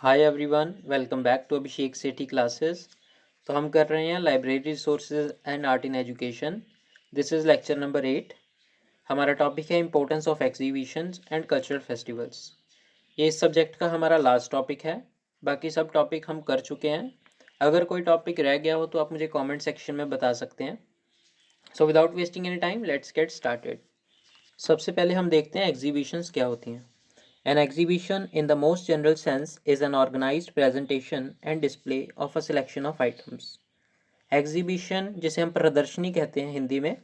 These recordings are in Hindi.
Hi everyone, welcome back to Abhishek Sethi classes. तो हम कर रहे हैं library resources and art in education. This is lecture number 8। हमारा टॉपिक है importance of exhibitions and cultural festivals. ये इस सब्जेक्ट का हमारा लास्ट टॉपिक है। बाकी सब टॉपिक हम कर चुके हैं। अगर कोई टॉपिक रह गया हो तो आप मुझे कमेंट सेक्शन में बता सकते हैं। So without wasting any time let's get started. सबसे पहले हम देखते हैं एग्जीबिशंस क्या होती हैं। An exhibition, in the most general sense, is an organized presentation and display of a selection of items. Exhibition जिसे हम प्रदर्शनी कहते हैं हिंदी में,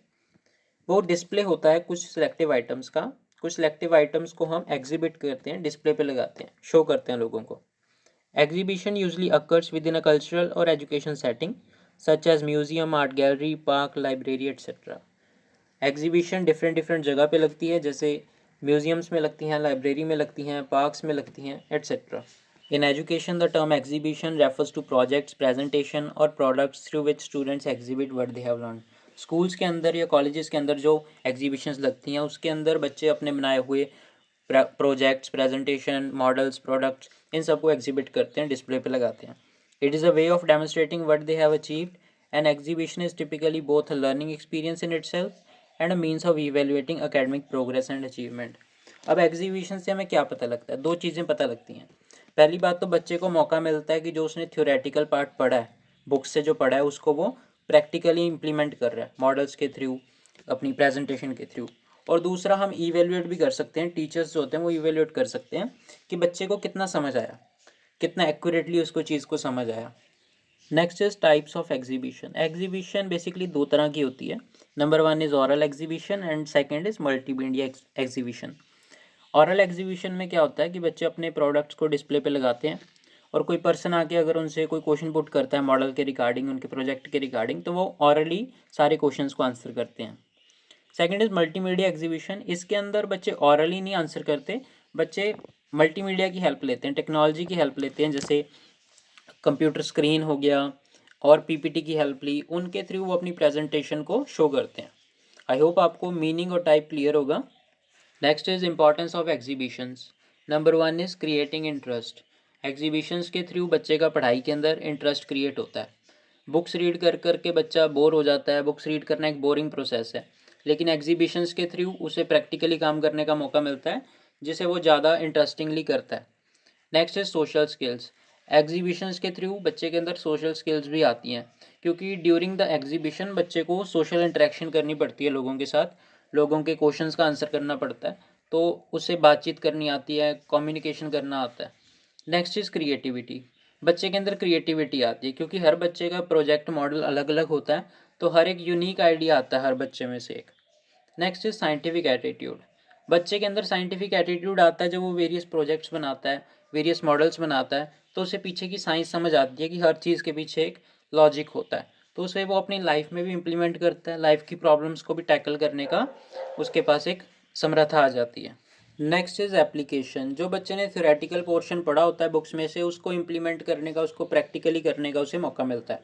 वो डिस्प्ले होता है कुछ सिलेक्टिव आइटम्स का। कुछ सिलेक्टिव आइटम्स को हम एग्जिबिट करते हैं, डिस्प्ले पे लगाते हैं, शो करते हैं लोगों को। Exhibition usually occurs within a cultural or education setting such as museum, art gallery, park, library etcetera. Exhibition different different जगह पे लगती है, जैसे म्यूजियम्स में लगती हैं, लाइब्रेरी में लगती हैं, पार्क्स में लगती हैं etcetera. In education the term exhibition refers to projects, presentation और products through which students exhibit what they have learn. Schools के अंदर या कॉलेजेस के अंदर जो एग्जीबिशंस लगती हैं उसके अंदर बच्चे अपने बनाए हुए प्रोजेक्ट्स, प्रेजेंटेशन, मॉडल्स, प्रोडक्ट्स, इन सबको एग्जिबिट करते हैं, डिस्प्ले पे लगाते हैं। It is a way of demonstrating what they have achieved. An exhibition is typically both a learning experience in itself and a means of evaluating academic progress and achievement. अब एग्जीबिशन से हमें क्या पता लगता है? दो चीज़ें पता लगती हैं। पहली बात तो बच्चे को मौका मिलता है कि जो उसने थ्योरेटिकल पार्ट पढ़ा है, बुक से जो पढ़ा है, उसको वो प्रैक्टिकली इम्प्लीमेंट कर रहा है मॉडल्स के थ्रू, अपनी प्रेजेंटेशन के थ्रू। और दूसरा, हम इवेल्युएट भी कर सकते हैं, टीचर्स जो होते हैं वो इवेल्युएट कर सकते हैं कि बच्चे को कितना समझ आया, कितना एक्यूरेटली उसको चीज़ को समझ आया। Next is types of exhibition. Exhibition basically दो तरह की होती है। Number one is oral exhibition and second is multimedia exhibition. Oral exhibition में क्या होता है कि बच्चे अपने प्रोडक्ट्स को डिस्प्ले पे लगाते हैं और कोई पर्सन आके अगर उनसे कोई क्वेश्चन पुट करता है मॉडल के रिगार्डिंग, उनके प्रोजेक्ट के रिगार्डिंग, तो वो ऑरली सारे क्वेश्चंस को आंसर करते हैं। Second is multimedia exhibition. इसके अंदर बच्चे ऑरली नहीं आंसर करते, बच्चे मल्टीमीडिया की हेल्प लेते हैं, टेक्नोलॉजी की हेल्प लेते हैं, जैसे कंप्यूटर स्क्रीन हो गया और पीपीटी की हेल्प ली, उनके थ्रू वो अपनी प्रेजेंटेशन को शो करते हैं। आई होप आपको मीनिंग और टाइप क्लियर होगा। Next is importance of exhibitions. Number one is creating interest. Exhibitions के थ्रू बच्चे का पढ़ाई के अंदर इंटरेस्ट क्रिएट होता है। बुक्स रीड कर कर के बच्चा बोर हो जाता है, बुक्स रीड करना एक बोरिंग प्रोसेस है, लेकिन एग्जीबिशंस के थ्रू उसे प्रैक्टिकली काम करने का मौका मिलता है, जिसे वो ज़्यादा इंटरेस्टिंगली करता है। Next is social skills. Exhibitions के थ्रू बच्चे के अंदर सोशल स्किल्स भी आती हैं, क्योंकि ड्यूरिंग द एग्जीबिशन बच्चे को सोशल इंटरेक्शन करनी पड़ती है लोगों के साथ, लोगों के क्वेश्चंस का आंसर करना पड़ता है, तो उससे बातचीत करनी आती है, कम्युनिकेशन करना आता है। Next is creativity. बच्चे के अंदर क्रिएटिविटी आती है, क्योंकि हर बच्चे का प्रोजेक्ट मॉडल अलग अलग होता है, तो हर एक यूनिक आइडिया आता है हर बच्चे में से एक। Next is scientific attitude. बच्चे के अंदर साइंटिफिक एटीट्यूड आता है जब वो वेरियस प्रोजेक्ट्स बनाता है, वेरियस मॉडल्स बनाता है, तो उसे पीछे की साइंस समझ आती है कि हर चीज़ के पीछे एक लॉजिक होता है, तो उसे वो अपनी लाइफ में भी इम्प्लीमेंट करता है, लाइफ की प्रॉब्लम्स को भी टैकल करने का उसके पास एक समर्था आ जाती है। Next is application. जो बच्चे ने थ्योरेटिकल पोर्शन पढ़ा होता है बुक्स में से, उसको इम्प्लीमेंट करने का, उसको प्रैक्टिकली करने का उसे मौका मिलता है।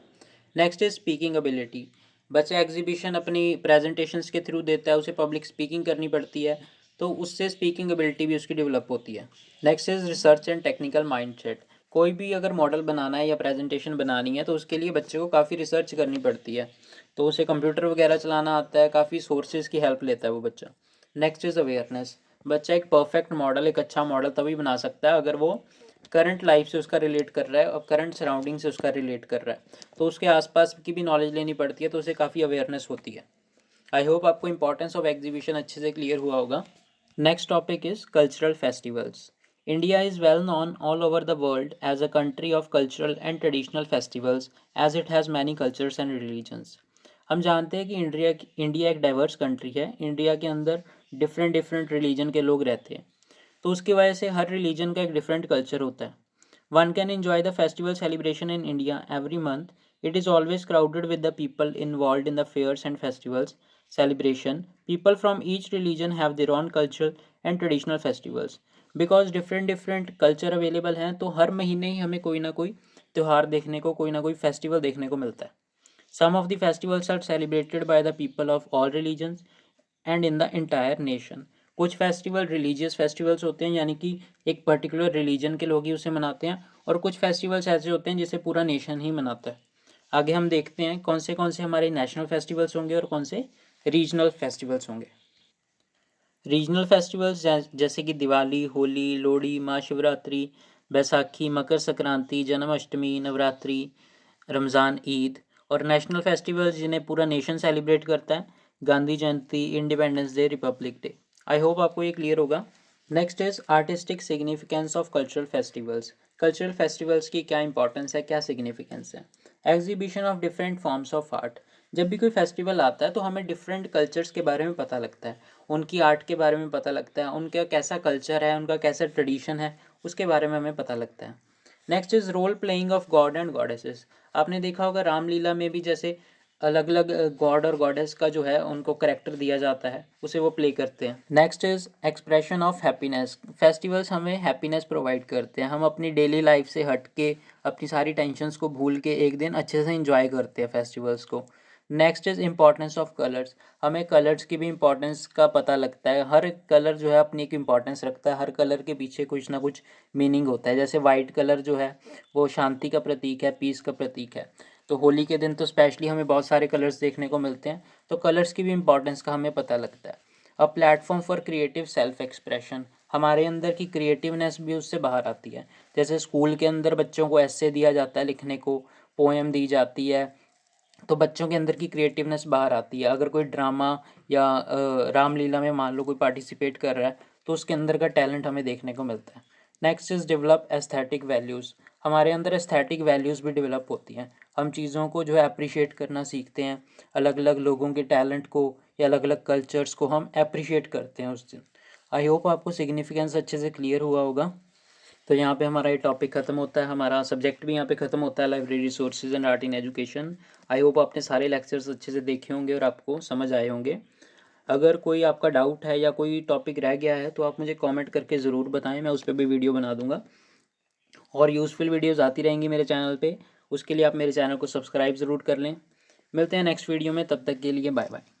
Next is speaking ability. बच्चा एग्जीबिशन अपनी प्रेजेंटेशंस के थ्रू देता है, उसे पब्लिक स्पीकिंग करनी पड़ती है, तो उससे स्पीकिंग एबिलिटी भी उसकी डेवलप होती है। Next is research and technical mindset. कोई भी अगर मॉडल बनाना है या प्रेजेंटेशन बनानी है तो उसके लिए बच्चे को काफ़ी रिसर्च करनी पड़ती है, तो उसे कंप्यूटर वगैरह चलाना आता है, काफ़ी सोर्सेज की हेल्प लेता है वो बच्चा। Next is awareness. बच्चा एक परफेक्ट मॉडल, एक अच्छा मॉडल तभी बना सकता है अगर वो करंट लाइफ से उसका रिलेट कर रहा है और करंट सराउंडिंग से उसका रिलेट कर रहा है, तो उसके आसपास की भी नॉलेज लेनी पड़ती है, तो उसे काफ़ी अवेयरनेस होती है। आई होप आपको इंपॉर्टेंस ऑफ एग्जीबिशन अच्छे से क्लियर हुआ होगा। Next topic is cultural festivals. India is well known all over the world as a country of cultural and traditional festivals, as it has many cultures and religions. हम जानते हैं कि इंडिया एक डाइवर्स कंट्री है। इंडिया के अंदर डिफरेंट डिफरेंट रिलीजन के लोग रहते हैं, तो उसकी वजह से हर रिलीजन का एक डिफरेंट कल्चर होता है। One can enjoy the festival celebration in India every month. It is always crowded with the people involved in the fairs and festivals celebration. People from each religion have their own culture and traditional festivals. Because different different culture available हैं, तो हर महीने ही हमें कोई ना कोई त्यौहार देखने को, कोई ना कोई फेस्टिवल देखने को मिलता है। Some of the festivals are celebrated by the people of all religions and in the entire nation. कुछ फेस्टिवल रिलीजियस फेस्टिवल्स होते हैं, यानी कि एक पर्टिकुलर रिलीजन के लोग ही उसे मनाते हैं, और कुछ फेस्टिवल्स ऐसे होते हैं जिसे पूरा नेशन ही मनाता है। आगे हम देखते हैं कौन से हमारे नेशनल फेस्टिवल्स होंगे और कौन से रीजनल फेस्टिवल्स होंगे। रीजनल फेस्टिवल्स जैसे कि दिवाली, होली, लोहड़ी, महाशिवरात्रि, बैसाखी, मकर संक्रांति, जन्माष्टमी, नवरात्रि, रमज़ान, ईद। और नेशनल फेस्टिवल्स जिन्हें पूरा नेशन सेलिब्रेट करता है, Gandhi Jayanti, independence day, republic day. I hope आपको ये क्लियर होगा। Next is artistic significance of cultural festivals. Cultural festivals की क्या इंपॉर्टेंस है, क्या सिग्निफिकेंस है। Exhibition of different forms of art. जब भी कोई फेस्टिवल आता है तो हमें डिफरेंट कल्चर्स के बारे में पता लगता है, उनकी आर्ट के बारे में पता लगता है, उनका कैसा कल्चर है, उनका कैसा ट्रेडिशन है, उसके बारे में हमें पता लगता है। Next is role playing of god and goddesses. आपने देखा होगा रामलीला में भी जैसे अलग अलग गॉड और गॉडेस का जो है उनको करेक्टर दिया जाता है, उसे वो प्ले करते हैं। Next is expression of happiness. Festivals हमें हैप्पीनेस प्रोवाइड करते हैं, हम अपनी डेली लाइफ से हट के अपनी सारी टेंशन्स को भूल के एक दिन अच्छे से इंजॉय करते हैं फेस्टिवल्स को। Next is importance of colours. हमें कलर्स की भी इम्पॉर्टेंस का पता लगता है, हर कलर जो है अपनी एक इम्पॉर्टेंस रखता है, हर कलर के पीछे कुछ ना कुछ मीनिंग होता है। जैसे वाइट कलर जो है वो शांति का प्रतीक है, पीस का प्रतीक है। तो होली के दिन तो स्पेशली हमें बहुत सारे कलर्स देखने को मिलते हैं, तो कलर्स की भी इम्पॉर्टेंस का हमें पता लगता है। A platform for creative self expression. हमारे अंदर की क्रिएटिवनेस भी उससे बाहर आती है। जैसे स्कूल के अंदर बच्चों को एस्से दिया जाता है लिखने को, पोएम दी जाती है, तो बच्चों के अंदर की क्रिएटिवनेस बाहर आती है। अगर कोई ड्रामा या रामलीला में मान लो कोई पार्टिसिपेट कर रहा है तो उसके अंदर का टैलेंट हमें देखने को मिलता है। Next is develop aesthetic values. हमारे अंदर एस्थेटिक वैल्यूज़ भी डेवलप होती हैं, हम चीज़ों को जो है अप्रिशिएट करना सीखते हैं, अलग अलग लोगों के टैलेंट को या अलग अलग कल्चर्स को हम अप्रिशिएट करते हैं उस दिन। आई होप आपको सिग्निफिकेंस अच्छे से क्लियर हुआ होगा। तो यहाँ पे हमारा ये टॉपिक ख़त्म होता है, हमारा सब्जेक्ट भी यहाँ पे ख़त्म होता है, library resources and art in education. I hope आपने सारे लेक्चर्स अच्छे से देखे होंगे और आपको समझ आए होंगे। अगर कोई आपका डाउट है या कोई टॉपिक रह गया है तो आप मुझे कमेंट करके ज़रूर बताएं, मैं उस पर भी वीडियो बना दूंगा। और यूज़फुल वीडियोज़ आती रहेंगी मेरे चैनल पर, उसके लिए आप मेरे चैनल को सब्सक्राइब ज़रूर कर लें। मिलते हैं नेक्स्ट वीडियो में, तब तक के लिए बाय बाय।